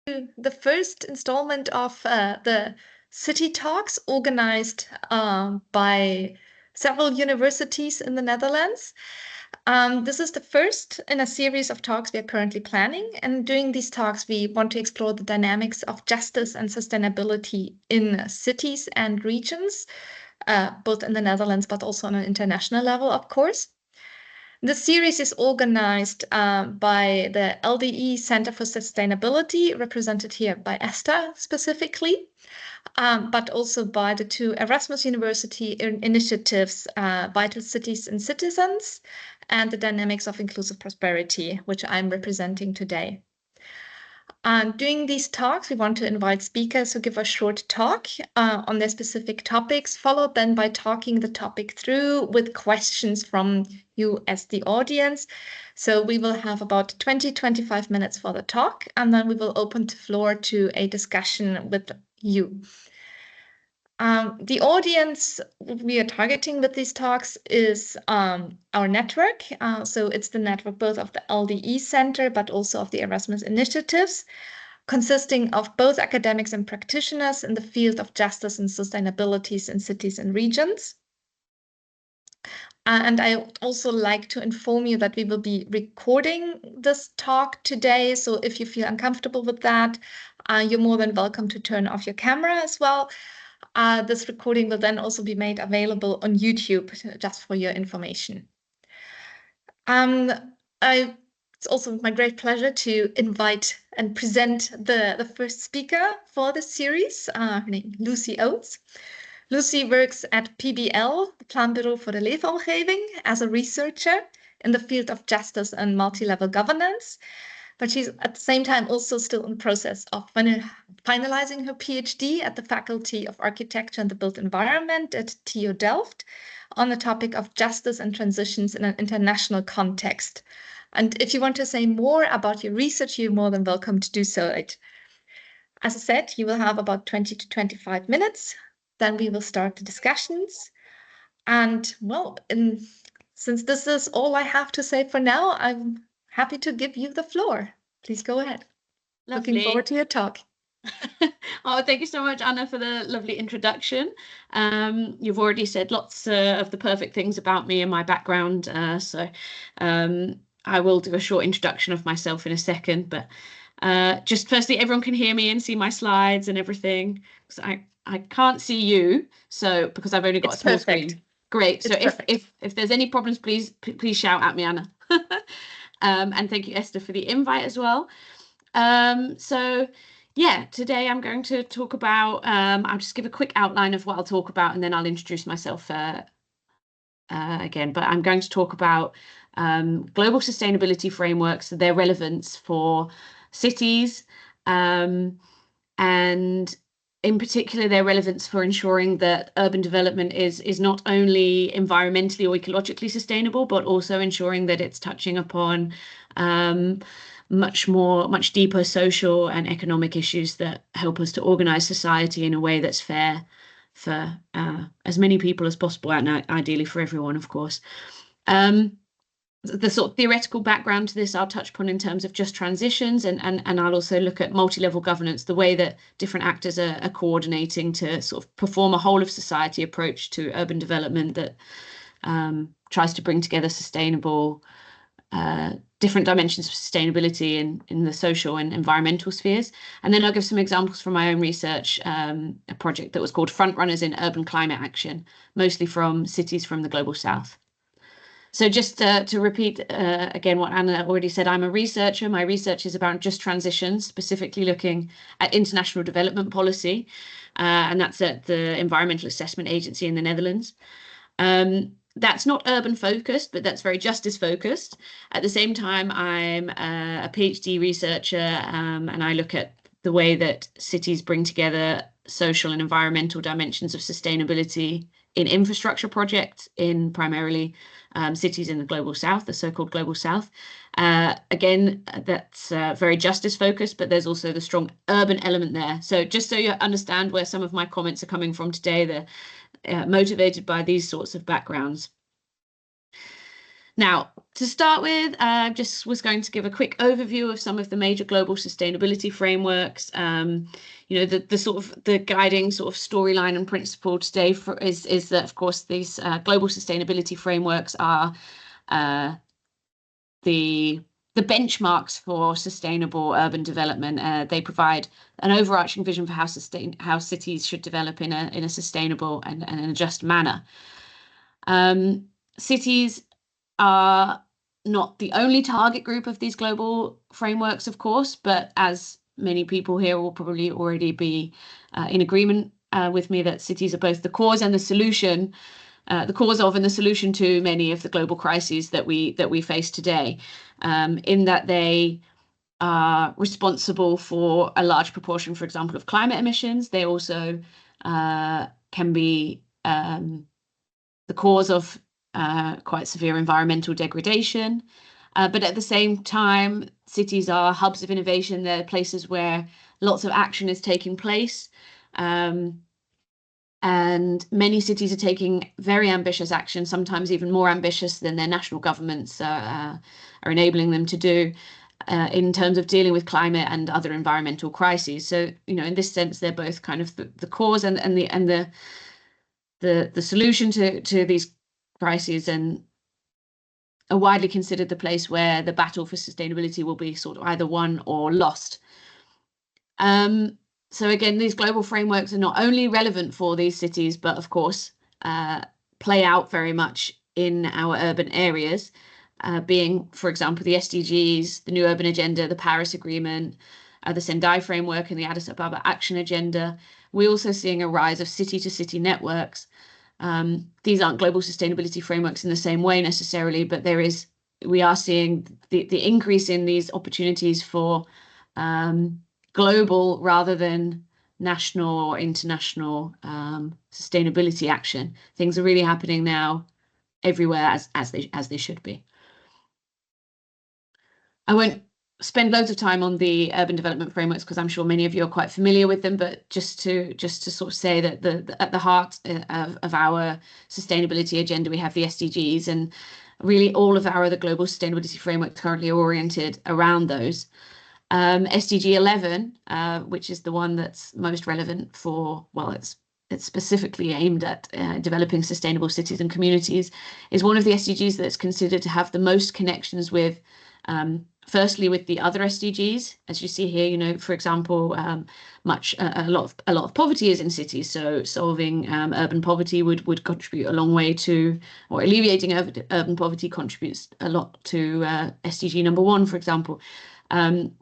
The first installment of the City Talks organized by several universities in the Netherlands. This is the first in a series of talks we are currently planning. And during these talks, we want to explore the dynamics of justice and sustainability in cities and regions, both in the Netherlands, but also on an international level, of course. The series is organized by the LDE Center for Sustainability, represented here by Esther specifically, but also by the two Erasmus University initiatives, Vital Cities and Citizens, and the Dynamics of Inclusive Prosperity, which I'm representing today. During these talks, we want to invite speakers who give a short talk on their specific topics, followed then by talking the topic through with questions from you as the audience. So we will have about 20-25 minutes for the talk, and then we will open the floor to a discussion with you. The audience we are targeting with these talks is our network. So it's the network both of the LDE Center, but also of the Erasmus initiatives, consisting of both academics and practitioners in the field of justice and sustainability in cities and regions. And I would also like to inform you that we will be recording this talk today. So if you feel uncomfortable with that, you're more than welcome to turn off your camera as well. This recording will then also be made available on YouTube, just for your information. It's also my great pleasure to invite and present the first speaker for this series, her name Lucy Oates. Lucy works at PBL, the Planbureau for the Leefomgeving, as a researcher in the field of justice and multi-level governance. But she's at the same time also still in the process of finalizing her PhD at the Faculty of Architecture and the Built Environment at TU Delft on the topic of justice and transitions in an international context. And if you want to say more about your research, you're more than welcome to do so. As I said, you will have about 20 to 25 minutes. Then we will start the discussions. And well, since this is all I have to say for now, I'm happy to give you the floor. Please go ahead. Lovely. Looking forward to your talk. Oh, thank you so much, Anna, for the lovely introduction. You've already said lots of the perfect things about me and my background, so I will do a short introduction of myself in a second, but just firstly, everyone can hear me and see my slides and everything. So I can't see you, so because I've only got a small screen. Great. So if there's any problems, please shout at me, Anna. And thank you, Esther, for the invite as well. So yeah, today I'm going to talk about, I'll just give a quick outline of what I'll talk about, and then I'll introduce myself again. But I'm going to talk about global sustainability frameworks, their relevance for cities, and in particular, their relevance for ensuring that urban development is not only environmentally or ecologically sustainable, but also ensuring that it's touching upon much deeper social and economic issues that help us to organize society in a way that's fair for as many people as possible, and ideally for everyone, of course. The sort of theoretical background to this I'll touch upon in terms of just transitions, and I'll also look at multi-level governance, the way that different actors are coordinating to sort of perform a whole of society approach to urban development that tries to bring together sustainable different dimensions of sustainability in the social and environmental spheres. And then I'll give some examples from my own research, a project that was called Frontrunners in Urban Climate Action, mostly from cities from the Global South. So just to repeat again what Anna already said, I'm a researcher. My research is about just transitions, specifically looking at international development policy, and that's at the Environmental Assessment Agency in the Netherlands. That's not urban focused, but that's very justice focused. At the same time, I'm a PhD researcher, and I look at the way that cities bring together social and environmental dimensions of sustainability in infrastructure projects in primarily cities in the Global South, the so-called Global South. Again, that's very justice focused, but there's also the strong urban element there. So just so you understand where some of my comments are coming from today, they're motivated by these sorts of backgrounds. Now, to start with, I just was going to give a quick overview of some of the major global sustainability frameworks. The sort of the guiding sort of storyline and principle today is that, of course, these global sustainability frameworks are the benchmarks for sustainable urban development. They provide an overarching vision for how cities should develop in a sustainable and a just manner. Cities are not the only target group of these global frameworks, of course, but as many people here will probably already be in agreement with me, that cities are both the cause and the solution, the cause of and the solution to many of the global crises that we face today, in that they are responsible for a large proportion, for example, of climate emissions. They also can be the cause of quite severe environmental degradation. But at the same time, cities are hubs of innovation. They're places where lots of action is taking place. And many cities are taking very ambitious action, sometimes even more ambitious than their national governments are enabling them to do, in terms of dealing with climate and other environmental crises. So, in this sense, they're both kind of the cause and the solution to these crises, and are widely considered the place where the battle for sustainability will be sort of either won or lost. So again, these global frameworks are not only relevant for these cities, but of course play out very much in our urban areas, being, for example, the SDGs, the New Urban Agenda, the Paris Agreement, the Sendai Framework, and the Addis Ababa Action Agenda. We're also seeing a rise of city-to-city networks. These aren't global sustainability frameworks in the same way necessarily, but we are seeing the increase in these opportunities for global rather than national or international sustainability action. Things are really happening now everywhere as they should be. I won't spend loads of time on the urban development frameworks because I'm sure many of you are quite familiar with them, but just to sort of say that at the heart of our sustainability agenda, we have the SDGs, and really all of our other global sustainability frameworks currently are oriented around those. SDG 11, which is the one that's most relevant for, well, it's specifically aimed at developing sustainable cities and communities, is one of the SDGs that's considered to have the most connections with, firstly, with the other SDGs. As you see here, for example, a lot of poverty is in cities, so solving urban poverty would contribute a long way to, or alleviating urban poverty contributes a lot to SDG number 1, for example.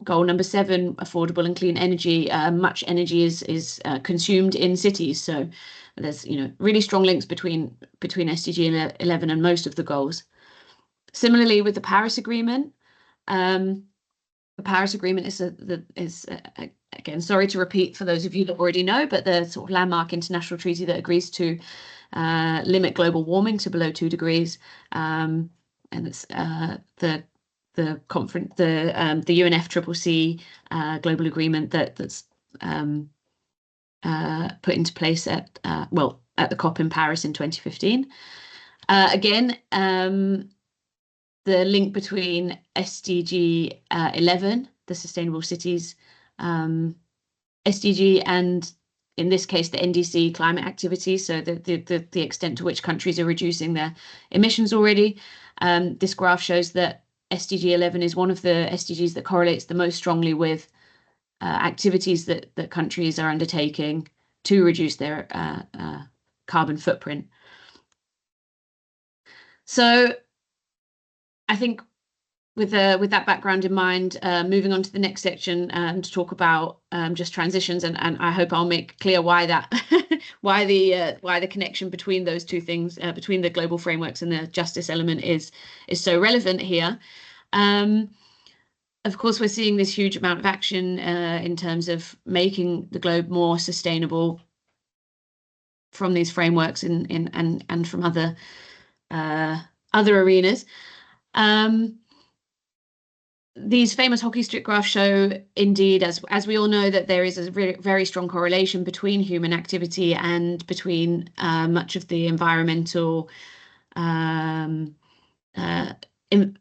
Goal number 7, affordable and clean energy. Much energy is consumed in cities, so there's really strong links between SDG 11 and most of the goals. Similarly, with the Paris Agreement, the Paris Agreement is again, sorry to repeat for those of you that already know, but the sort of landmark international treaty that agrees to limit global warming to below 2 degrees, and it's the conference, the UNFCCC global agreement that's put into place at the COP in Paris in 2015. Again, the link between SDG 11, the Sustainable Cities SDG, and in this case the NDC climate activity, so the extent to which countries are reducing their emissions already. This graph shows that SDG 11 is one of the SDGs that correlates the most strongly with activities that countries are undertaking to reduce their carbon footprint. So I think with that background in mind, moving on to the next section to talk about just transitions, and I hope I'll make clear why that why the connection between those two things, between the global frameworks and the justice element, is so relevant here. Of course, we're seeing this huge amount of action in terms of making the globe more sustainable from these frameworks and from other arenas. These famous hockey stick graphs show, indeed, as we all know, that there is a very strong correlation between human activity and between much of the environmental the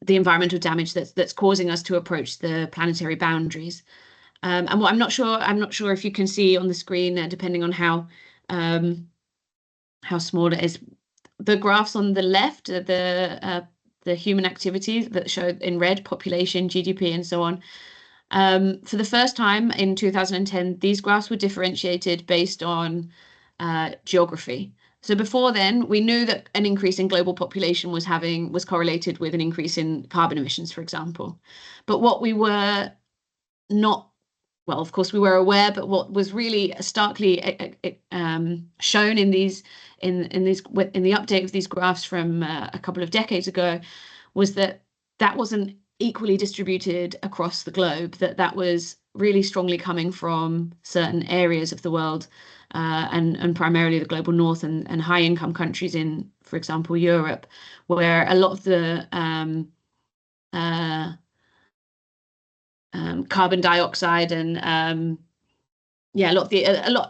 environmental damage that's causing us to approach the planetary boundaries. And what I'm not sure if you can see on the screen, depending on how small it is, the graphs on the left, the human activity that show in red, population, GDP, and so on. For the first time in 2010, these graphs were differentiated based on geography. So before then, we knew that an increase in global population was correlated with an increase in carbon emissions, for example. But what we were not, well, of course we were aware, but what was really starkly shown in the update of these graphs from a couple of decades ago was that wasn't equally distributed across the globe, that was really strongly coming from certain areas of the world, and primarily the global north and high income countries in, for example, Europe, where a lot of the carbon dioxide and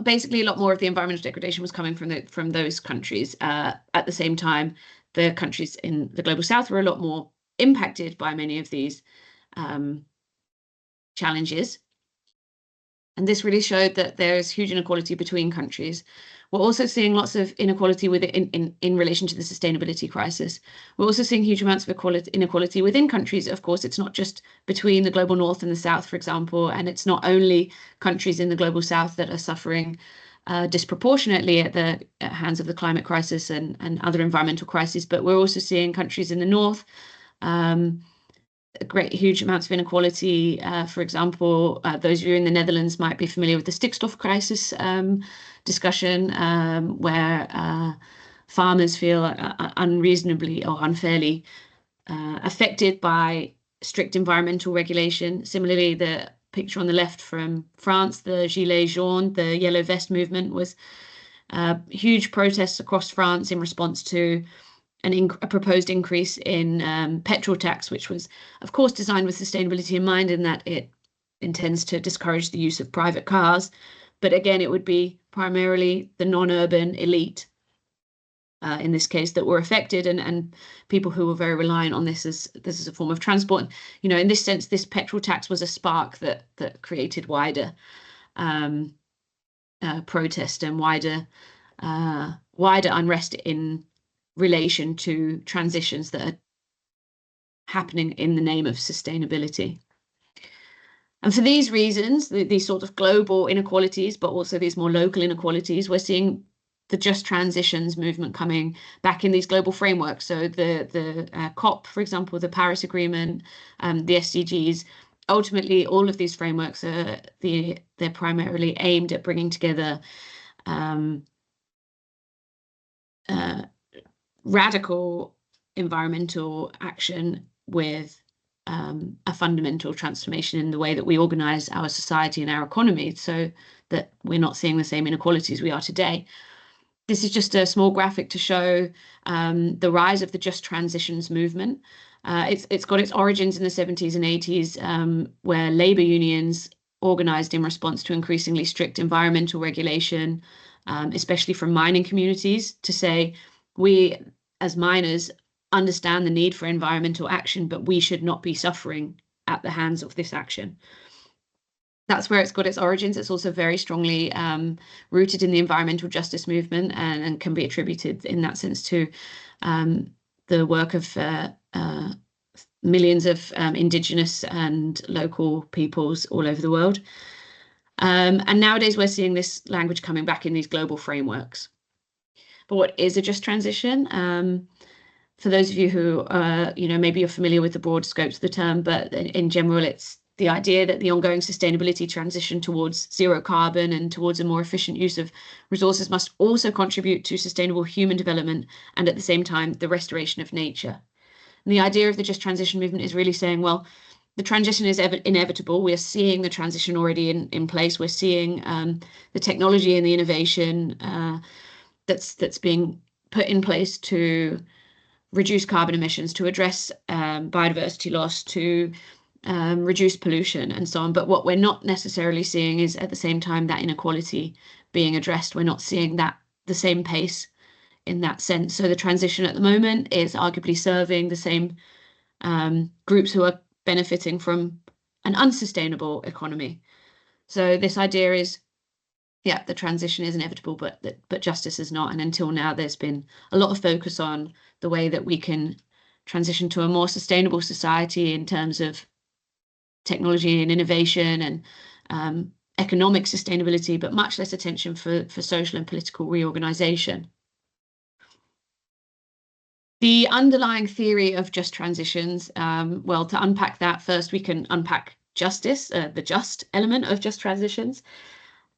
basically a lot more of the environmental degradation was coming from those countries. At the same time, the countries in the global south were a lot more impacted by many of these challenges. And this really showed that there's huge inequality between countries. We're also seeing lots of inequality in relation to the sustainability crisis. We're also seeing huge amounts of inequality within countries. Of course, it's not just between the global north and the south, for example, and it's not only countries in the global south that are suffering disproportionately at the hands of the climate crisis and other environmental crises, but we're also seeing countries in the north, huge amounts of inequality. For example, those of you in the Netherlands might be familiar with the stikstof crisis discussion, where farmers feel unreasonably or unfairly affected by strict environmental regulation. Similarly, the picture on the left from France, the Gilets jaunes, the yellow vest movement, was huge protests across France in response to a proposed increase in petrol tax, which was, of course, designed with sustainability in mind, in that it intends to discourage the use of private cars. But again, it would be primarily the non-urban elite, in this case, that were affected, and people who were very reliant on this as a form of transport. You know, in this sense, this petrol tax was a spark that created wider protest and wider unrest in relation to transitions that are happening in the name of sustainability. And for these reasons, these sort of global inequalities, but also these more local inequalities, we're seeing the just transitions movement coming back in these global frameworks. So the COP, for example, the Paris Agreement, the SDGs, ultimately all of these frameworks they're primarily aimed at bringing together radical environmental action with a fundamental transformation in the way that we organize our society and our economy, so that we're not seeing the same inequalities we are today. This is just a small graphic to show the rise of the just transitions movement. It's got its origins in the 70s and 80s, where labor unions organized in response to increasingly strict environmental regulation, especially from mining communities, to say, we as miners understand the need for environmental action, but we should not be suffering at the hands of this action. That's where it's got its origins. It's also very strongly rooted in the environmental justice movement, and can be attributed in that sense to the work of millions of indigenous and local peoples all over the world. And nowadays we're seeing this language coming back in these global frameworks. But what is a just transition? For those of you who, maybe you're familiar with the broad scopes of the term, but in general, it's the idea that the ongoing sustainability transition towards zero carbon and towards a more efficient use of resources must also contribute to sustainable human development, and at the same time, the restoration of nature. And the idea of the just transition movement is really saying, well, the transition is inevitable. We are seeing the transition already in place. We're seeing the technology and the innovation that's being put in place to reduce carbon emissions, to address biodiversity loss, to reduce pollution and so on. But what we're not necessarily seeing is, at the same time, that inequality being addressed. We're not seeing that the same pace in that sense. So the transition at the moment is arguably serving the same groups who are benefiting from an unsustainable economy. So this idea is, yeah, the transition is inevitable, but justice is not. And until now, there's been a lot of focus on the way that we can transition to a more sustainable society in terms of technology and innovation and economic sustainability, but much less attention for social and political reorganization. The underlying theory of just transitions, well, to unpack that first, we can unpack justice, the just element of just transitions.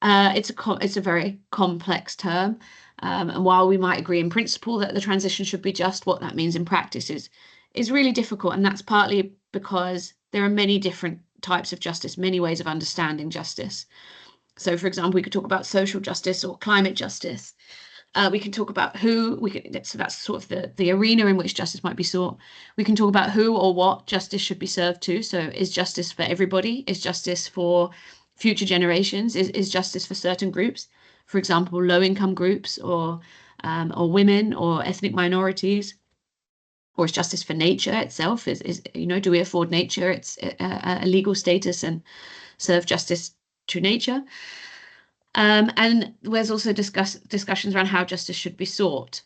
It's a very complex term, and while we might agree in principle that the transition should be just, what that means in practice is really difficult, and that's partly because there are many different types of justice, many ways of understanding justice. So, for example, we could talk about social justice or climate justice. We can talk about so that's sort of the arena in which justice might be sought. We can talk about who or what justice should be served to. So is justice for everybody? Is justice for future generations? Is justice for certain groups? For example, low-income groups or women or ethnic minorities? Or is justice for nature itself? Do we afford nature its a legal status and serve justice to nature? And there's also discussions around how justice should be sought.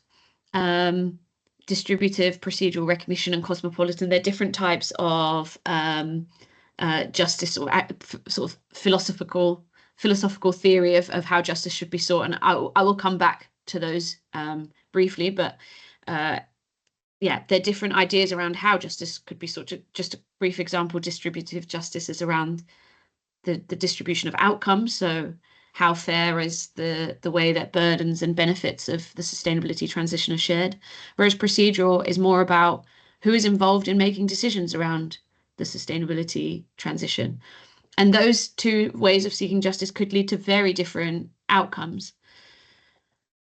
Distributive, procedural, recognition, and cosmopolitan. They're different types of justice or sort of philosophical theory of how justice should be sought. And I will come back to those briefly, but yeah, they're different ideas around how justice could be sought. Just a brief example, distributive justice is around the distribution of outcomes. So how fair is the way that burdens and benefits of the sustainability transition are shared, whereas procedural is more about who is involved in making decisions around the sustainability transition. And those two ways of seeking justice could lead to very different outcomes.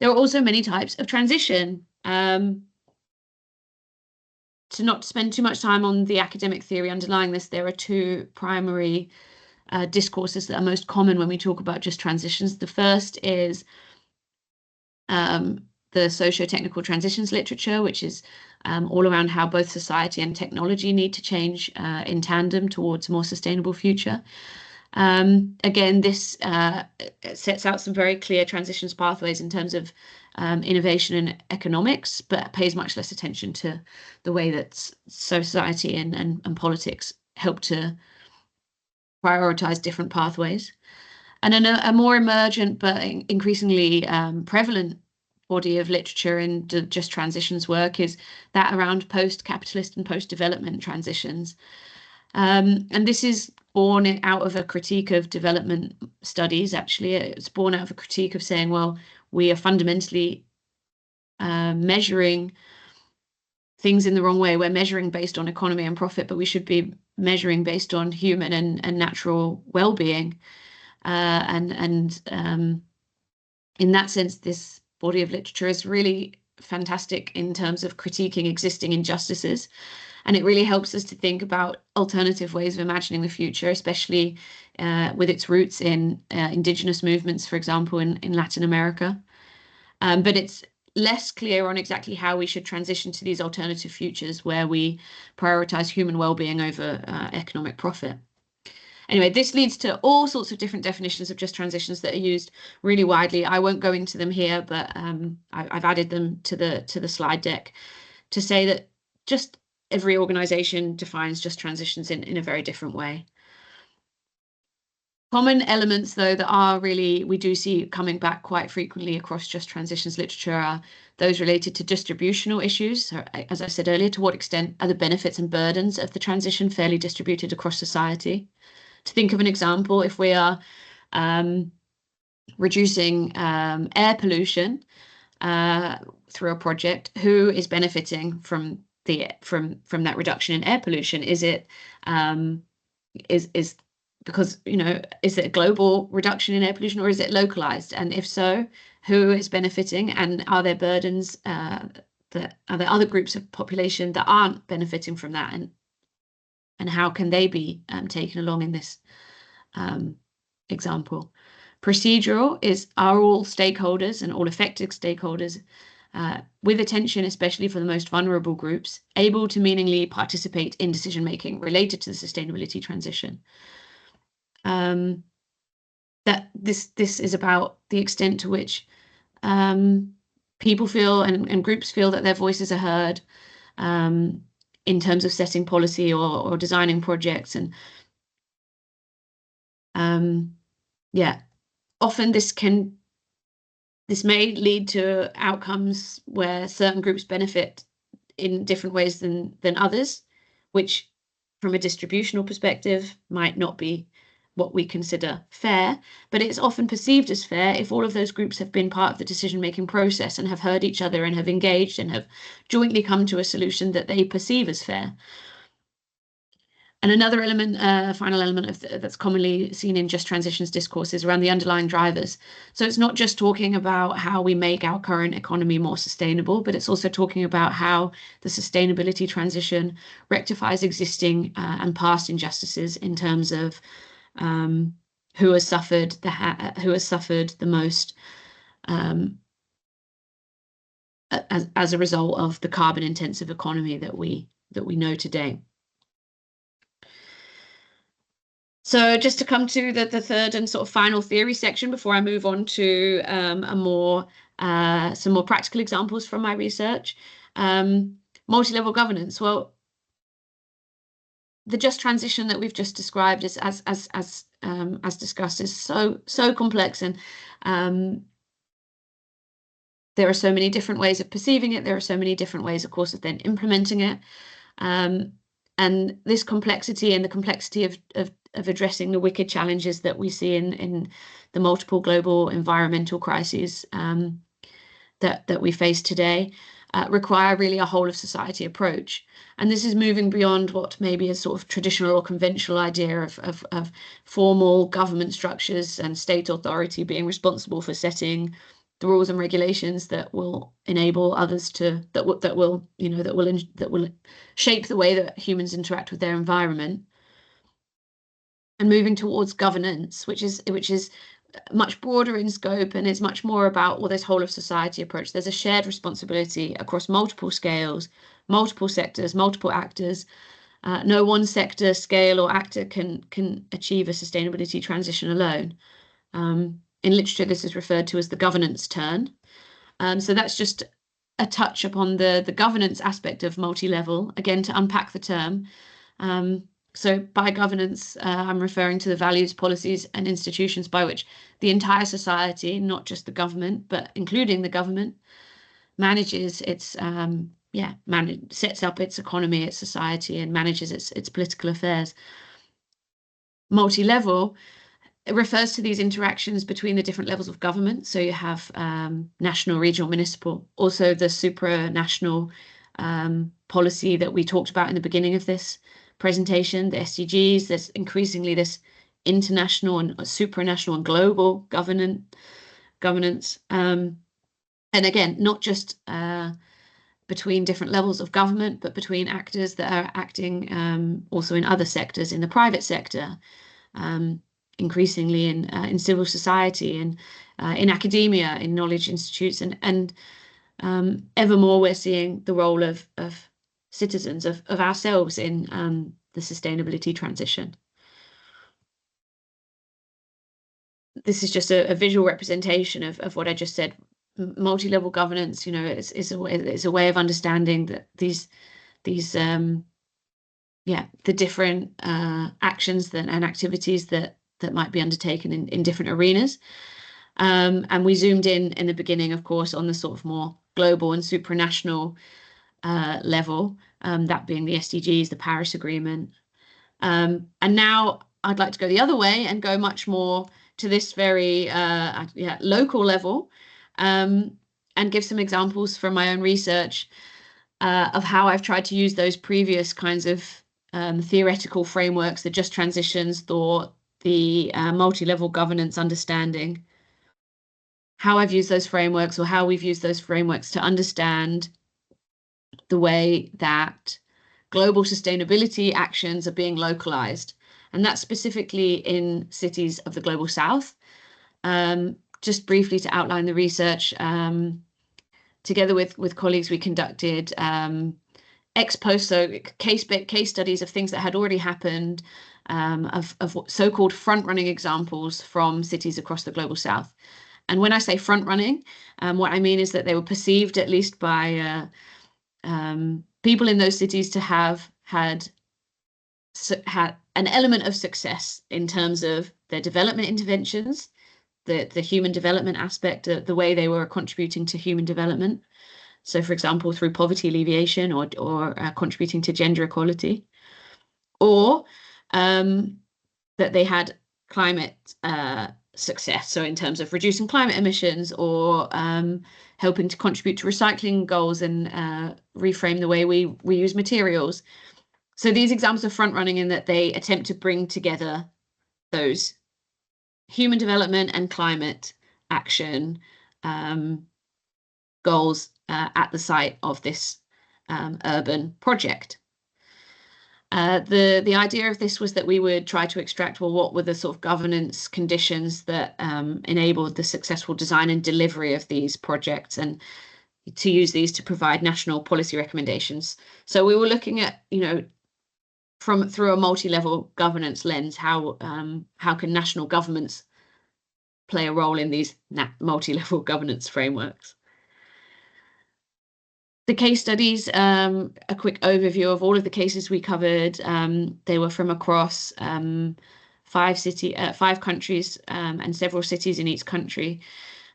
There are also many types of transition. To not spend too much time on the academic theory underlying this, there are two primary discourses that are most common when we talk about just transitions. The first is the socio-technical transitions literature, which is all around how both society and technology need to change in tandem towards a more sustainable future. Again, this sets out some very clear transitions pathways in terms of innovation and economics, but pays much less attention to the way that society and politics help to prioritize different pathways. And a more emergent but increasingly prevalent body of literature in just transitions work is that around post-capitalist and post-development transitions. And this is born out of a critique of development studies. Actually, it's born out of a critique of saying, well, we are fundamentally measuring things in the wrong way. We're measuring based on economy and profit, but we should be measuring based on human and natural well-being. And in that sense, this body of literature is really fantastic in terms of critiquing existing injustices. And it really helps us to think about alternative ways of imagining the future, especially with its roots in indigenous movements, for example, in Latin America. But it's less clear on exactly how we should transition to these alternative futures where we prioritize human well-being over economic profit. Anyway, this leads to all sorts of different definitions of just transitions that are used really widely. I won't go into them here, but I've added them to the slide deck to say that just every organization defines just transitions in a very different way. Common elements, though, that are really, we do see coming back quite frequently across just transitions literature are those related to distributional issues. So, as I said earlier, to what extent are the benefits and burdens of the transition fairly distributed across society? To think of an example, if we are reducing air pollution through a project, who is benefiting from that reduction in air pollution? Is it because, is it a global reduction in air pollution, or is it localized? And if so, who is benefiting? And are there burdens are there other groups of population that aren't benefiting from that? And how can they be taken along in this example? Procedural are all stakeholders and all affected stakeholders with attention, especially for the most vulnerable groups, able to meaningfully participate in decision-making related to the sustainability transition. That this is about the extent to which people feel and groups feel that their voices are heard in terms of setting policy or designing projects. And yeah, often this may lead to outcomes where certain groups benefit in different ways than others, which from a distributional perspective might not be what we consider fair, but it's often perceived as fair if all of those groups have been part of the decision-making process and have heard each other and have engaged and have jointly come to a solution that they perceive as fair. And another element, final element that's commonly seen in just transitions discourses around the underlying drivers. So it's not just talking about how we make our current economy more sustainable, but it's also talking about how the sustainability transition rectifies existing and past injustices in terms of who has suffered the most as a result of the carbon-intensive economy that we know today. So just to come to the third and sort of final theory section before I move on to some more practical examples from my research. Multi-level governance. Well, the just transition that we've just described is as discussed is so complex, and there are so many different ways of perceiving it. There are so many different ways, of course, of then implementing it. And this complexity and the complexity of addressing the wicked challenges that we see in the multiple global environmental crises that we face today require really a whole of society approach. And this is moving beyond what maybe a sort of traditional or conventional idea of formal government structures and state authority being responsible for setting the rules and regulations that will enable others to that will shape the way that humans interact with their environment, and moving towards governance, which is much broader in scope and is much more about this whole of society approach. There's a shared responsibility across multiple scales, multiple sectors, multiple actors. No one sector, scale, or actor can achieve a sustainability transition alone. In literature, this is referred to as the governance turn. So that's just a touch upon the governance aspect of multi-level, again, to unpack the term. So by governance, I'm referring to the values, policies, and institutions by which the entire society, not just the government, but including the government, manages its sets up its economy, its society, and manages its political affairs. Multi-level, it refers to these interactions between the different levels of government. So you have national, regional, municipal, also the supranational policy that we talked about in the beginning of this presentation, the SDGs. There's increasingly this international and supranational and global governance. And again, not just between different levels of government, but between actors that are acting also in other sectors, in the private sector, increasingly in civil society and in academia, in knowledge institutes, and ever more we're seeing the role of citizens, of ourselves in the sustainability transition. This is just a visual representation of what I just said. Multi-level governance, is a way of understanding that these the different actions and activities that might be undertaken in different arenas. And we zoomed in the beginning, of course, on the sort of more global and supranational level, that being the SDGs, the Paris Agreement. And now I'd like to go the other way and go much more to this very local level, and give some examples from my own research of how I've tried to use those previous kinds of theoretical frameworks, the just transitions thought, the multi-level governance understanding, how I've used those frameworks, or how we've used those frameworks to understand the way that global sustainability actions are being localized, and that's specifically in cities of the global south. Just briefly to outline the research, together with colleagues, we conducted ex post, so case studies of things that had already happened, of so-called front-running examples from cities across the Global South. And when I say front-running, what I mean is that they were perceived, at least by people in those cities, to have had an element of success in terms of their development interventions, the human development aspect, the way they were contributing to human development. So, for example, through poverty alleviation or contributing to gender equality, or that they had climate success. So in terms of reducing climate emissions, or helping to contribute to recycling goals and reframe the way we use materials. So these examples of front running in that they attempt to bring together those human development and climate action goals at the site of this urban project. The idea of this was that we would try to extract, well, what were the sort of governance conditions that enabled the successful design and delivery of these projects, and to use these to provide national policy recommendations. So we were looking at, through a multi-level governance lens, how can national governments play a role in these multi-level governance frameworks. The case studies, a quick overview of all of the cases we covered. They were from across 5 countries and several cities in each country: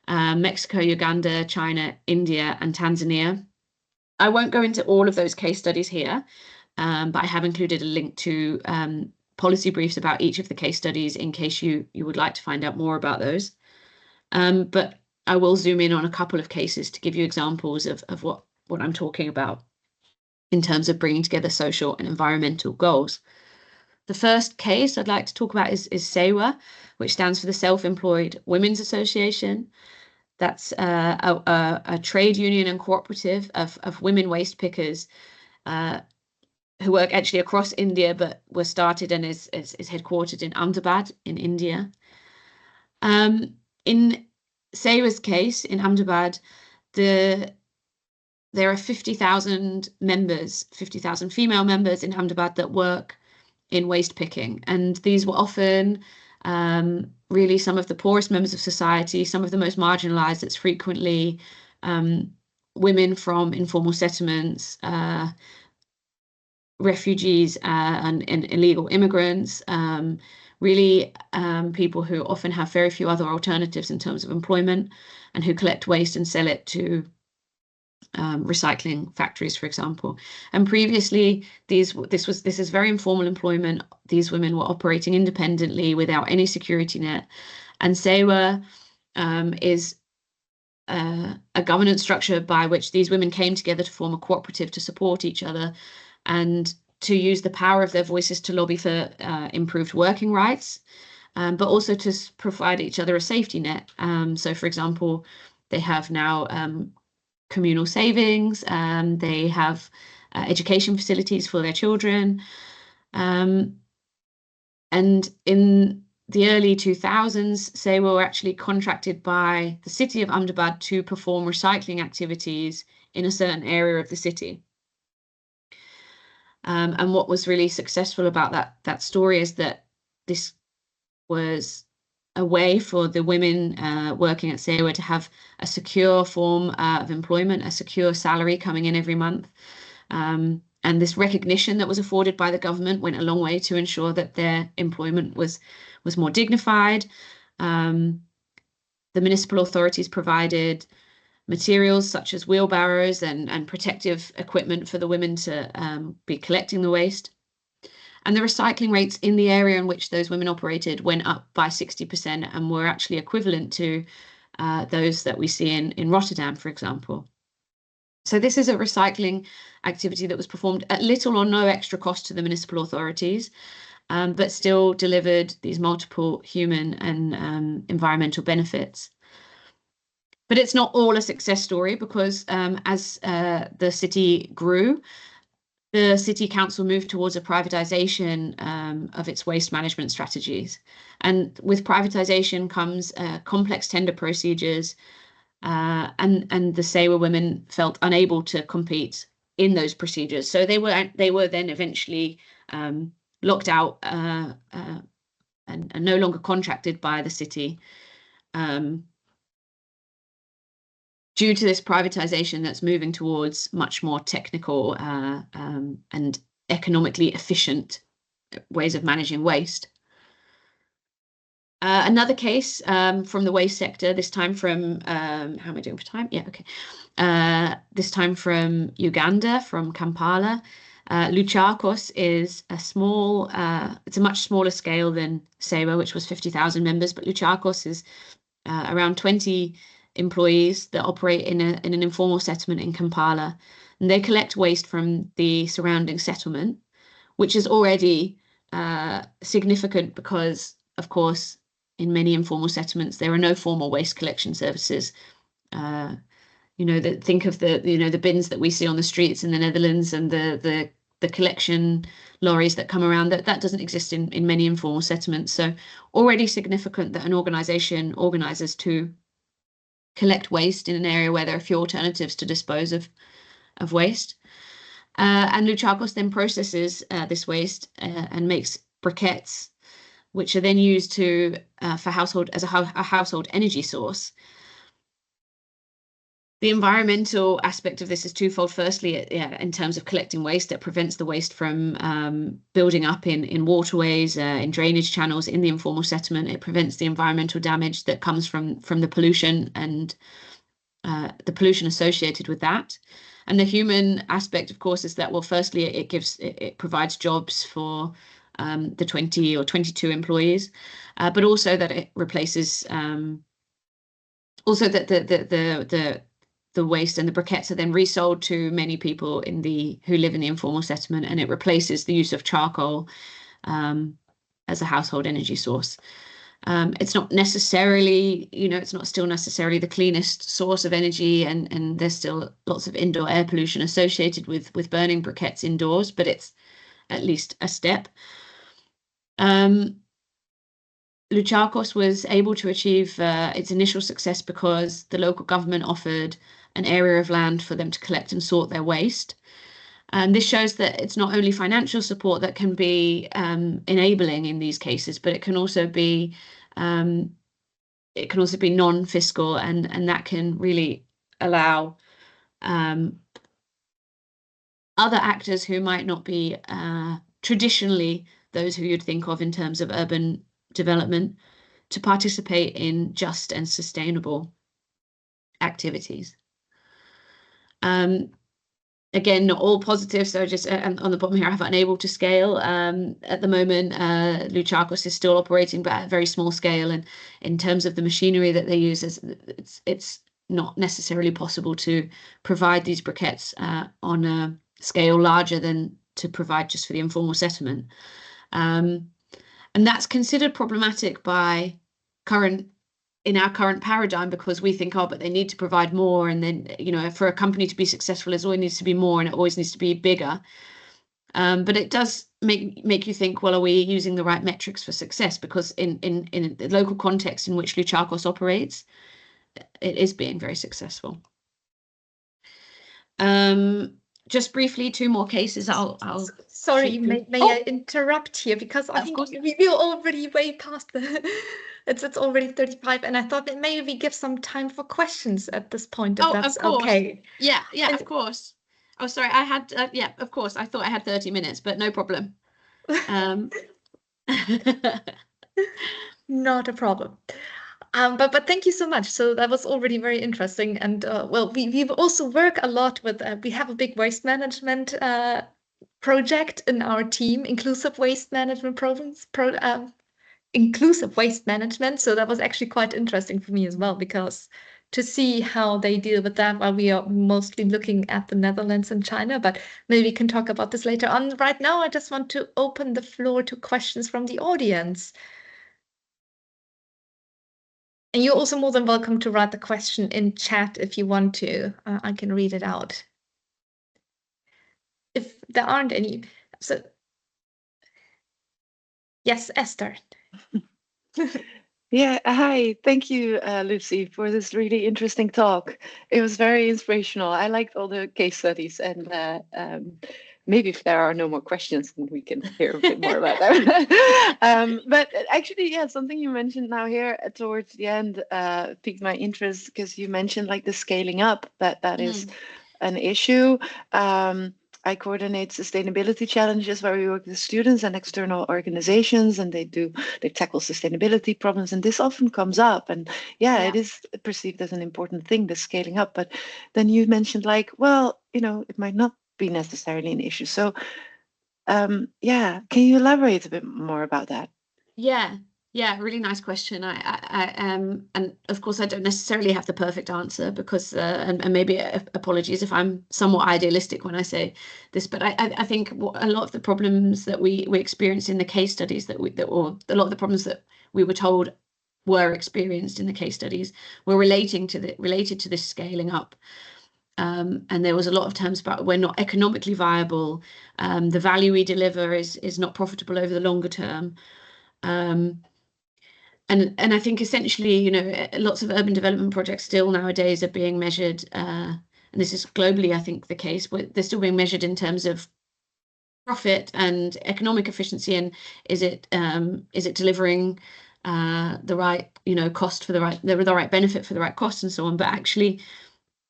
Mexico, Uganda, China, India, and Tanzania. I won't go into all of those case studies here, but I have included a link to policy briefs about each of the case studies in case you would like to find out more about those. But I will zoom in on a couple of cases to give you examples of what I'm talking about in terms of bringing together social and environmental goals. The first case I'd like to talk about is SEWA, which stands for the Self-Employed Women's Association. That's a trade union and cooperative of women waste pickers who work actually across India, but were started and is headquartered in Ahmedabad in India. In SEWA's case in Ahmedabad, there are 50,000 members, 50,000 female members in Ahmedabad that work in waste picking. And these were often really some of the poorest members of society, some of the most marginalized. It's frequently women from informal settlements, refugees and illegal immigrants, really people who often have very few other alternatives in terms of employment, and who collect waste and sell it to recycling factories, for example. And previously, this is very informal employment. These women were operating independently without any security net. And SEWA is a governance structure by which these women came together to form a cooperative to support each other and to use the power of their voices to lobby for improved working rights, but also to provide each other a safety net. So, for example, they have now communal savings, they have education facilities for their children. And in the early 2000s, SEWA were actually contracted by the city of Ahmedabad to perform recycling activities in a certain area of the city. And what was really successful about that story is that this was a way for the women working at SEWA to have a secure form of employment, a secure salary coming in every month. And this recognition that was afforded by the government went a long way to ensure that their employment was more dignified. The municipal authorities provided materials such as wheelbarrows and protective equipment for the women to be collecting the waste. And the recycling rates in the area in which those women operated went up by 60% and were actually equivalent to those that we see in Rotterdam, for example. So this is a recycling activity that was performed at little or no extra cost to the municipal authorities, but still delivered these multiple human and environmental benefits. But it's not all a success story, because as the city grew, the city council moved towards a privatization of its waste management strategies. And with privatization comes complex tender procedures, and the Sewa women felt unable to compete in those procedures. So they were then eventually locked out and no longer contracted by the city due to this privatization that's moving towards much more technical and economically efficient ways of managing waste. Another case from the waste sector, this time from, how am I doing for time? Yeah, okay. This time from Uganda, from Kampala. Luchakos is a small, it's a much smaller scale than Sewa, which was 50,000 members, but Luchakos is around 20 employees that operate in an informal settlement in Kampala. And they collect waste from the surrounding settlement, which is already significant because, of course, in many informal settlements, there are no formal waste collection services. Think of the bins that we see on the streets in the Netherlands and the collection lorries that come around. That doesn't exist in many informal settlements. So already significant that an organization organizes to collect waste in an area where there are few alternatives to dispose of waste. And Luchakos then processes this waste and makes briquettes, which are then used for household as a household energy source. The environmental aspect of this is twofold. Firstly, in terms of collecting waste, it prevents the waste from building up in waterways, in drainage channels, in the informal settlement. It prevents the environmental damage that comes from the pollution and the pollution associated with that. And the human aspect, of course, is that, well, firstly, it provides jobs for the 20 or 22 employees, but also that it replaces also that the waste and the briquettes are then resold to many people who live in the informal settlement, and it replaces the use of charcoal as a household energy source. It's not necessarily, it's not still necessarily the cleanest source of energy, and there's still lots of indoor air pollution associated with burning briquettes indoors, but it's at least a step. Luchakos was able to achieve its initial success because the local government offered an area of land for them to collect and sort their waste. And this shows that it's not only financial support that can be enabling in these cases, but it can also be non-fiscal, and that can really allow other actors who might not be traditionally those who you'd think of in terms of urban development to participate in just and sustainable activities. Again, not all positive. So just on the bottom here, I have unable to scale. At the moment, Luchakos is still operating, but at a very small scale. And in terms of the machinery that they use, it's not necessarily possible to provide these briquettes on a scale larger than to provide just for the informal settlement. And that's considered problematic by in our current paradigm, because we think, but they need to provide more, and then for a company to be successful, it always needs to be more, and it always needs to be bigger. But it does make you think, well, are we using the right metrics for success? Because in the local context in which Luchakos operates, it is being very successful. Just briefly, two more cases. Sorry, may I interrupt here, because I think we're already way past it's already 35, and I thought that maybe we give some time for questions at this point, if that's okay. Yeah, of course. Oh, sorry, I had of course. I thought I had 30 minutes, but no problem. Not a problem. But thank you so much. So that was already very interesting. And well, we also work a lot with, we have a big waste management project in our team, inclusive waste management inclusive waste management. So that was actually quite interesting for me as well, because to see how they deal with that, while we are mostly looking at the Netherlands and China, but maybe we can talk about this later on. Right now, I just want to open the floor to questions from the audience. And you're also more than welcome to write the question in chat if you want to. I can read it out. If there aren't any. So, yes, Esther. Yeah, hi. Thank you, Lucy, for this really interesting talk. It was very inspirational. I liked all the case studies, and maybe if there are no more questions, then we can hear a bit more about that. But actually, yeah, something you mentioned now here towards the end piqued my interest because you mentioned like the scaling up, that is an issue. I coordinate sustainability challenges where we work with students and external organizations, and they tackle sustainability problems, and this often comes up. And yeah, it is perceived as an important thing, the scaling up. But then you mentioned like, well, it might not be necessarily an issue. So yeah, can you elaborate a bit more about that? Yeah, really nice question. And of course, I don't necessarily have the perfect answer because, and maybe apologies if I'm somewhat idealistic when I say this, but I think a lot of the problems that we experienced in the case studies or a lot of the problems that we were told were experienced in the case studies were related to this scaling up. And there was a lot of terms about we're not economically viable. The value we deliver is not profitable over the longer term. And I think essentially, lots of urban development projects still nowadays are being measured, and this is globally, I think, the case, but they're still being measured in terms of profit and economic efficiency, and is it delivering the right, cost for the right benefit for the right cost and so on. But actually,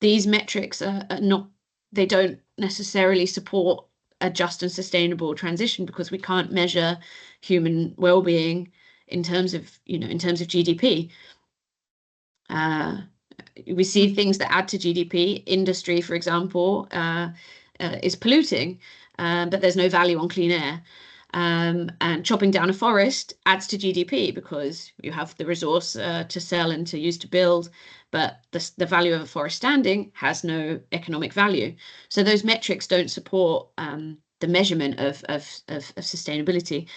these metrics are not, they don't necessarily support a just and sustainable transition because we can't measure human well-being in terms of GDP. We see things that add to GDP. Industry, for example, is polluting, but there's no value on clean air. And chopping down a forest adds to GDP because you have the resource to sell and to use to build, but the value of a forest standing has no economic value. So those metrics don't support the measurement of sustainability.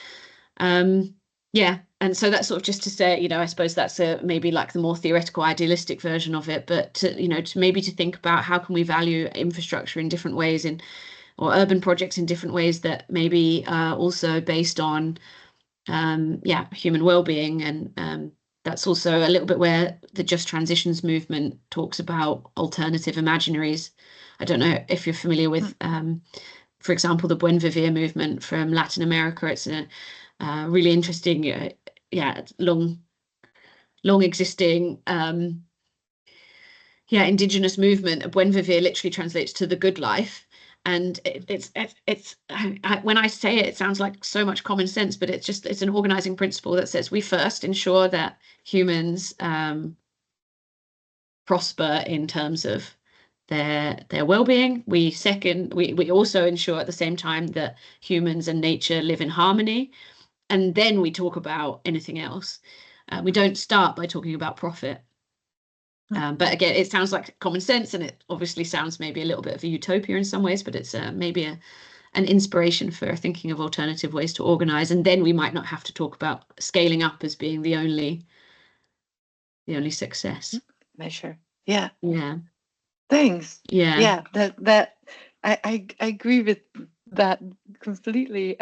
And so that's sort of just to say, I suppose that's maybe like the more theoretical, idealistic version of it, but to maybe to think about how can we value infrastructure in different ways or urban projects in different ways that maybe also based on human well-being. And that's also a little bit where the Just Transitions movement talks about alternative imaginaries. I don't know if you're familiar with, for example, the Buen Vivir movement from Latin America. It's a really interesting, long existing, indigenous movement. Buen Vivir literally translates to the good life. And it's when I say it, it sounds like so much common sense, but it's an organizing principle that says we first ensure that humans prosper in terms of their well-being. We also ensure at the same time that humans and nature live in harmony. And then we talk about anything else. We don't start by talking about profit. But again, it sounds like common sense, and it obviously sounds maybe a little bit of a utopia in some ways, but it's maybe an inspiration for thinking of alternative ways to organize. And then we might not have to talk about scaling up as being the only success measure. Yeah. Yeah. Thanks. Yeah. Yeah. That I agree with that completely.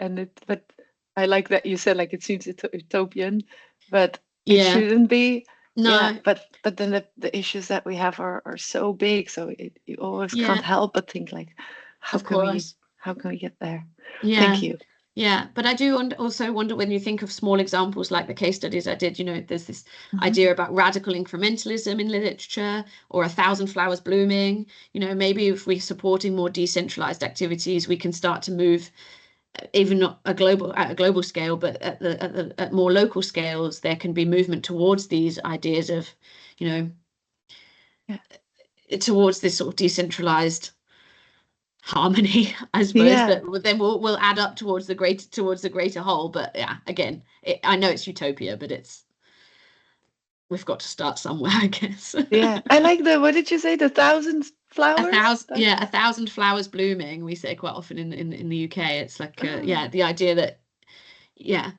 But I like that you said like it seems utopian, but it shouldn't be. No. Yeah. But then the issues that we have are so big, so you always can't help but think like, how can we get there? Yeah. Thank you. Yeah, but I do also wonder when you think of small examples like the case studies I did, there's this idea about radical incrementalism in literature or 1,000 flowers blooming. Maybe if we're supporting more decentralized activities, we can start to move, even not at a global scale, but at more local scales, there can be movement towards these ideas of, towards this sort of decentralized harmony, I suppose, that then we'll add up towards the greater whole. But yeah, again, I know it's utopia, but we've got to start somewhere, I guess. Yeah, I like what did you say? The 1,000 flowers? 1,000 flowers blooming. We say quite often in the UK. It's like the idea that you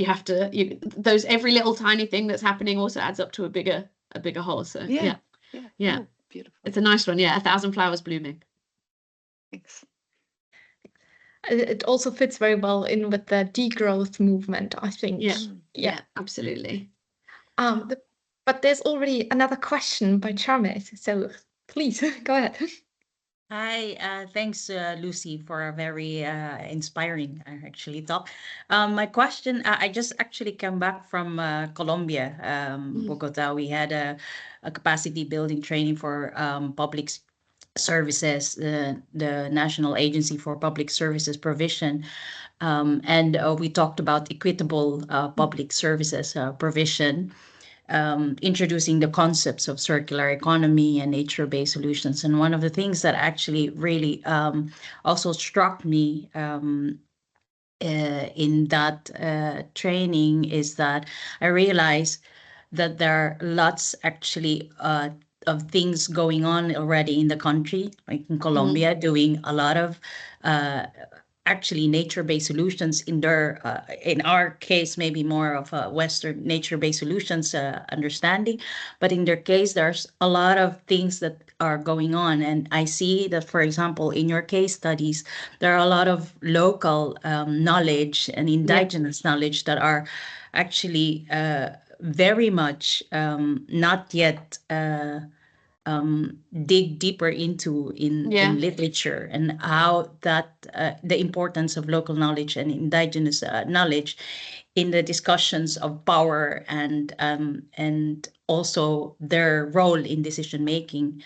have to those every little tiny thing that's happening also adds up to a bigger whole. So yeah. Oh, beautiful. It's a nice one. Yeah, 1,000 flowers blooming. Thanks. it also fits very well in with the degrowth movement, I think. Yeah, absolutely. But there's already another question by Charmaine, so please go ahead. Hi, thanks, Lucy, for a very inspiring, actually, talk. My question, I just actually came back from Colombia, Bogota. We had a capacity building training for public services, the National Agency for Public Services Provision. And we talked about equitable public services provision. Introducing the concepts of circular economy and nature-based solutions. And one of the things that actually really also struck me in that training is that I realized that there are lots actually of things going on already in the country, like in Colombia, doing a lot of actually nature-based solutions in their in our case maybe more of a Western nature-based solutions understanding, but in their case there's a lot of things that are going on. And I see that, for example, in your case studies there are a lot of local knowledge and indigenous knowledge that are actually very much not yet dig deeper into in literature, and how that the importance of local knowledge and indigenous knowledge in the discussions of power and also their role in decision making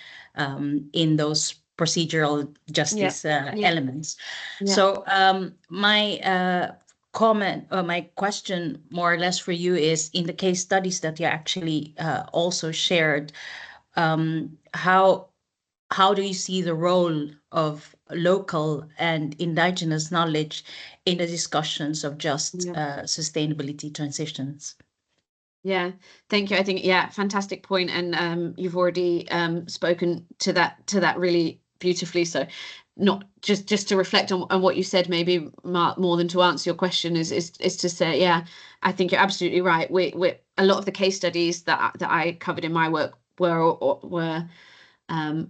in those procedural justice elements. So my comment or my question more or less for you is, in the case studies that you actually also shared, how do you see the role of local and indigenous knowledge in the discussions of just sustainability transitions? Yeah, thank you. I think, fantastic point. And you've already spoken to that really beautifully. So not just to reflect on what you said, maybe more than to answer your question is to say, I think you're absolutely right. We a lot of the case studies that I covered in my work were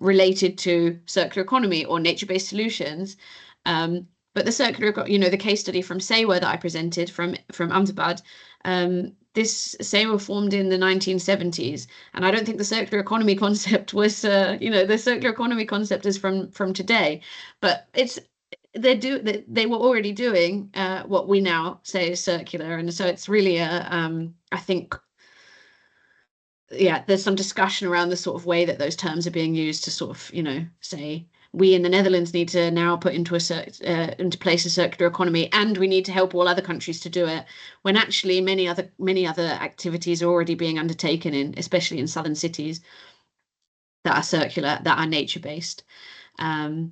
related to circular economy or nature-based solutions. But the circular, the case study from Sewa that I presented from Ahmedabad, this Sewa formed in the 1970s, and I don't think the circular economy concept was, the circular economy concept is from today, but they were already doing what we now say is circular, and so it's really I think. There's some discussion around the sort of way that those terms are being used to sort of, say we in the Netherlands need to now put into place a circular economy, and we need to help all other countries to do it, when actually many other activities are already being undertaken especially in southern cities, that are circular, that are nature based. So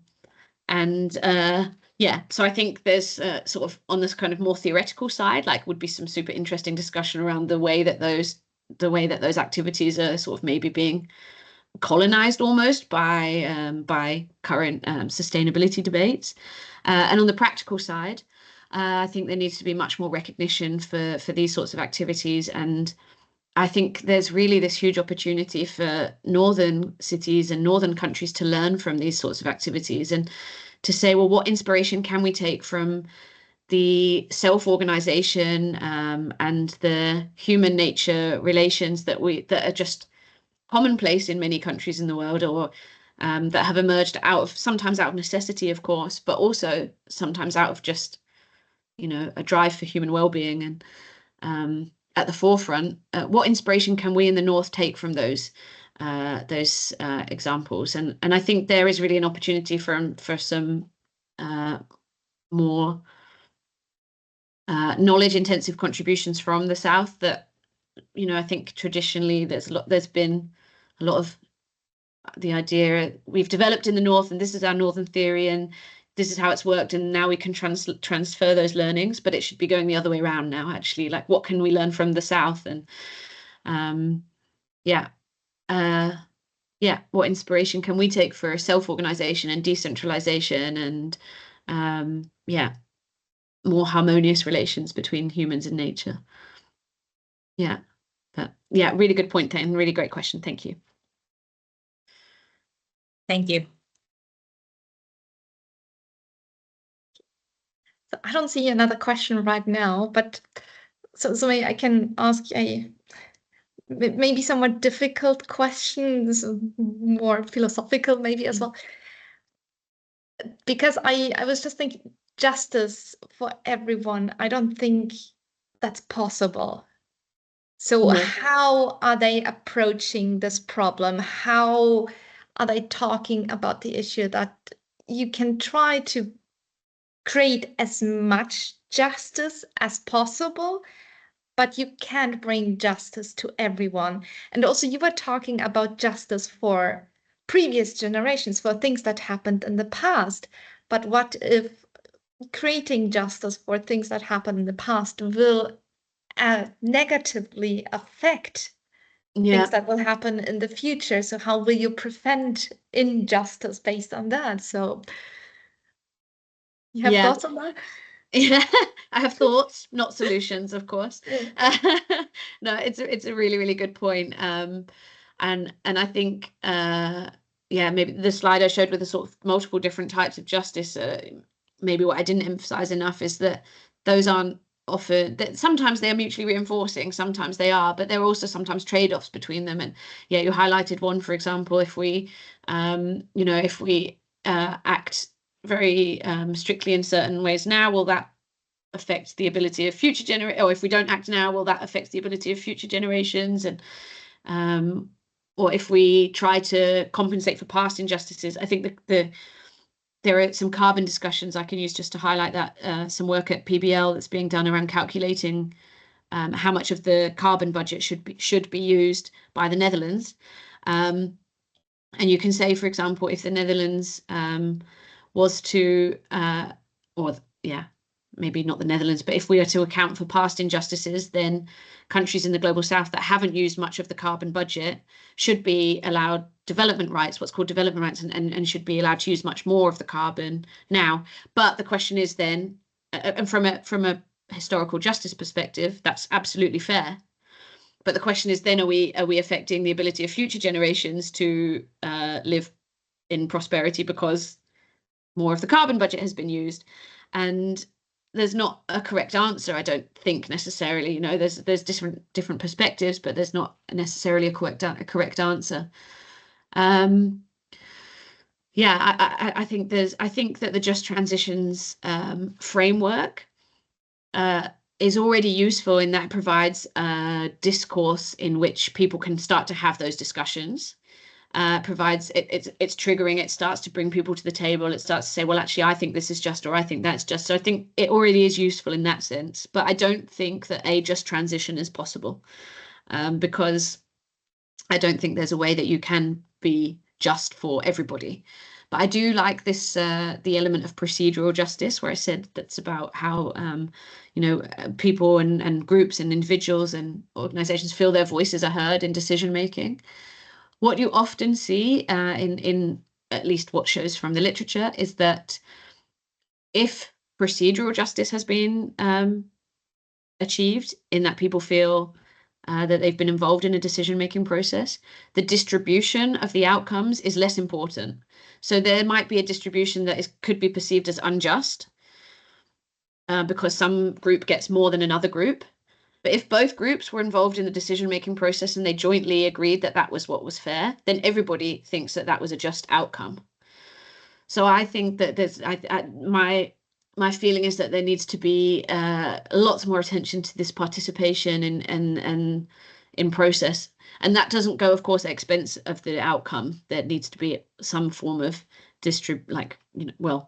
I think there's sort of on this kind of more theoretical side, like would be some super interesting discussion around the way that those activities are sort of maybe being colonized almost by current sustainability debates. And on the practical side, I think there needs to be much more recognition for these sorts of activities. And I think there's really this huge opportunity for northern cities and northern countries to learn from these sorts of activities, and to say, well, what inspiration can we take from the self-organization and the human nature relations that are just commonplace in many countries in the world, or that have emerged sometimes out of necessity, of course, but also sometimes out of just, a drive for human well-being. And at the forefront, what inspiration can we in the North take from those examples? And I think there is really an opportunity for some more knowledge-intensive contributions from the South. That, I think traditionally there's been a lot of the idea we've developed in the North, and this is our Northern theory, and this is how it's worked, and now we can transfer those learnings. But it should be going the other way around now, actually. Like, what can we learn from the South? And what inspiration can we take for self-organization and decentralization, and more harmonious relations between humans and nature? Really good point, and really great question. Thank you. Thank you. So I don't see another question right now, but so maybe I can ask a maybe somewhat difficult questions, more philosophical maybe as well. Because I was just thinking, justice for everyone, I don't think that's possible. So No. how are they approaching this problem? How are they talking about the issue that you can try to create as much justice as possible, but you can't bring justice to everyone? And also, you were talking about justice for previous generations, for things that happened in the past. But what if creating justice for things that happened in the past will negatively affect things that will happen in the future? So how will you prevent injustice based on that? So you have thoughts on that? Yeah, I have thoughts, not solutions, of course. No, it's a really, really good point. And I think maybe the slide I showed with the sort of multiple different types of justice, maybe what I didn't emphasize enough is that those aren't often, that sometimes they are mutually reinforcing, sometimes they are, but there are also sometimes trade-offs between them. And yeah, you highlighted one, for example, if we act very strictly in certain ways now, will that affect the ability of future generations? Or if we don't act now, will that affect the ability of future generations? And or if we try to compensate for past injustices, I think there are some carbon discussions I can use just to highlight that, some work at PBL that's being done around calculating how much of the carbon budget should be used by the Netherlands. And you can say, for example, if the Netherlands was to, maybe not the Netherlands, but if we are to account for past injustices, then countries in the global south that haven't used much of the carbon budget should be allowed development rights, what's called development rights, and should be allowed to use much more of the carbon now. But the question is then, and from a historical justice perspective, that's absolutely fair. But the question is then, are we affecting the ability of future generations to live in prosperity because more of the carbon budget has been used? And there's not a correct answer, I don't think, necessarily. There's different perspectives, but there's not necessarily a correct answer. I think that the Just Transitions framework is already useful in that it provides a discourse in which people can start to have those discussions. It's triggering, it starts to bring people to the table, it starts to say, well, actually, I think this is just, or I think that's just. So I think it already is useful in that sense, but I don't think that a just transition is possible, because I don't think there's a way that you can be just for everybody. But I do like this, the element of procedural justice, where I said that's about how people and groups and individuals and organizations feel their voices are heard in decision making. What you often see in at least what shows from the literature is that if procedural justice has been achieved, in that people feel that they've been involved in a decision-making process, the distribution of the outcomes is less important. So there might be a distribution that could be perceived as unjust because some group gets more than another group. But if both groups were involved in the decision-making process and they jointly agreed that that was what was fair, then everybody thinks that that was a just outcome. So I think that my feeling is that there needs to be lots more attention to this participation and in process. And that doesn't go, of course, at expense of the outcome. There needs to be some form of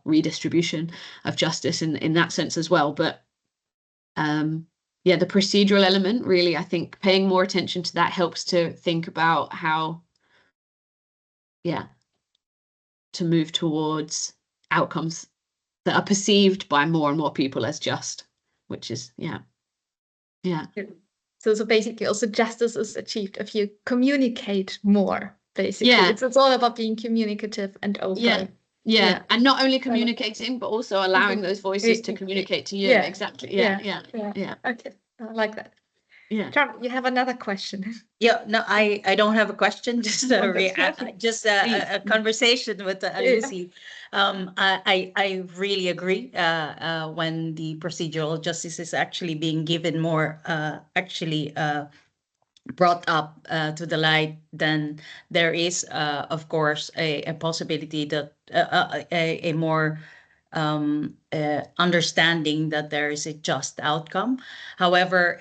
redistribution of justice in that sense as well. But the procedural element, really, I think paying more attention to that helps to think about how, to move towards outcomes that are perceived by more and more people as just, which is, So basically also justice is achieved if you communicate more, basically. Yeah. It's all about being communicative and open. Yeah. And not only communicating, but also allowing those voices to communicate to you. Exactly. Yeah. Okay, I like that. Yeah. Trump, you have another question. Yeah, no, I don't have a question, just Please. a conversation with Lucy. I really agree. When the procedural justice is actually being given more, brought up to the light, then there is, of course, a possibility that a more understanding that there is a just outcome. However,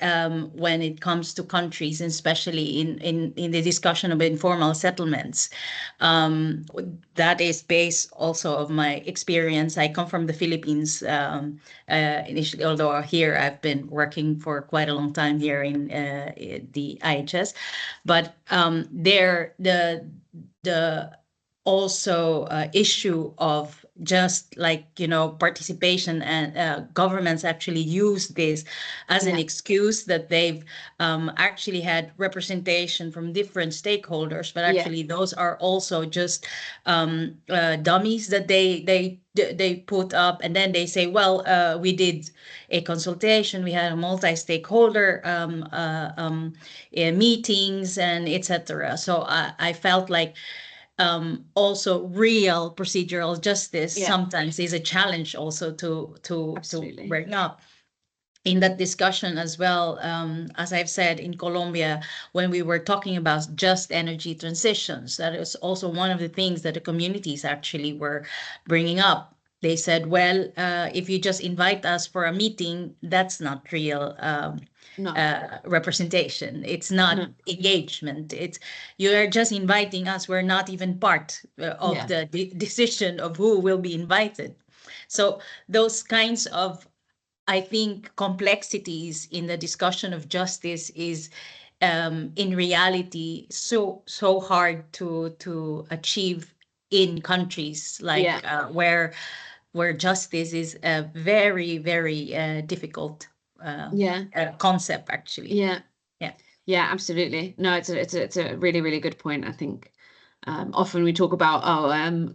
when it comes to countries, and especially in the discussion of informal settlements, that is based also of my experience. I come from the Philippines initially, although here I've been working for quite a long time here in the IHS, but there the also issue of just like, participation, and governments actually use this as an excuse that they've actually had representation from different stakeholders, but actually those are also just dummies that they put up, and then they say, well, we did a consultation, we had a multi-stakeholder meetings, and etc. So I felt like also real procedural justice sometimes is a challenge also to bring up in that discussion as well. As I've said, in Colombia, when we were talking about just energy transitions, that is also one of the things that the communities actually were bringing up. They said, well, if you just invite us for a meeting, that's not real representation. It's not engagement. You are just inviting us. We're not even part of the decision of who will be invited. So those kinds of, I think, complexities in the discussion of justice is in reality so hard to achieve in countries like where justice is a very, very difficult concept, actually. Yeah, absolutely. No, it's a really, really good point. I think often we talk about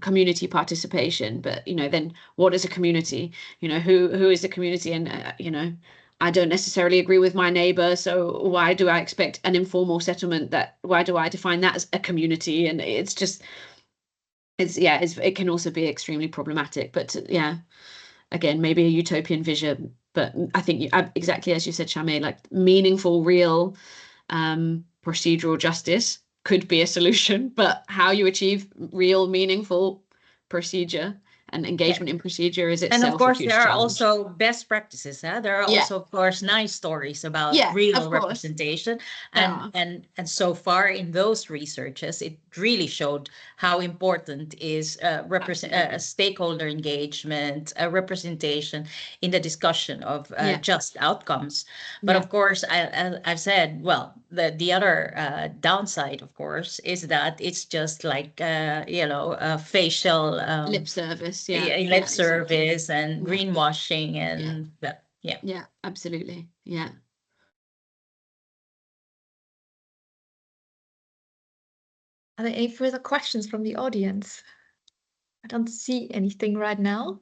community participation, but then what is a community? Who is the community? And I don't necessarily agree with my neighbor, so why do I expect an informal settlement? Why do I define that as a community? And it's just it can also be extremely problematic. But again, maybe a utopian vision. But I think exactly as you said, Shame, like meaningful, real procedural justice could be a solution, but how you achieve real, meaningful procedure and engagement in procedure is itself and of course a huge there are challenge. also best practices. There are also, of course, nice stories about real representation, and so far in those researches it really showed how important is stakeholder engagement, representation in the discussion of just outcomes. But of course, I've said, well, the other downside, of course, is that it's just like facial lip service, lip service and greenwashing, and absolutely. Are there any further questions from the audience? I don't see anything right now.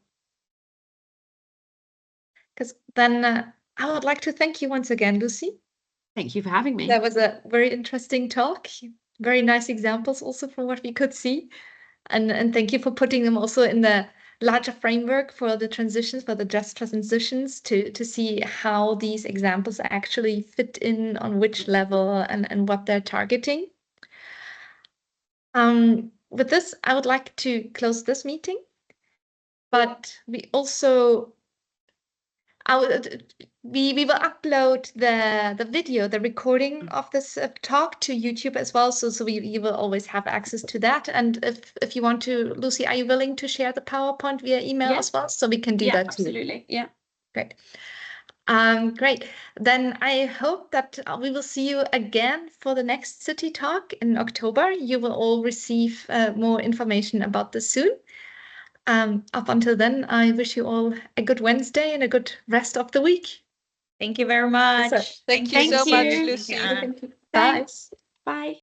Because then I would like to thank you once again, Lucy. Thank you for having me. That was a very interesting talk. Very nice examples also from what we could see. And thank you for putting them also in the larger framework for the transitions, for the just transitions, to see how these examples actually fit in on which level and what they're targeting. With this, I would like to close this meeting, but we also we will upload the video, the recording of this talk to YouTube as well, so you will always have access to that. And if you want to, Lucy, are you willing to share the PowerPoint via email as well, so we can do that too? Absolutely. Yeah. Great. Great. Then I hope that we will see you again for the next City Talk in October. You will all receive more information about this soon. Up until then, I wish you all a good Wednesday and a good rest of the week. Thank you very much. Thank you so much, Lucy. Thanks. Bye.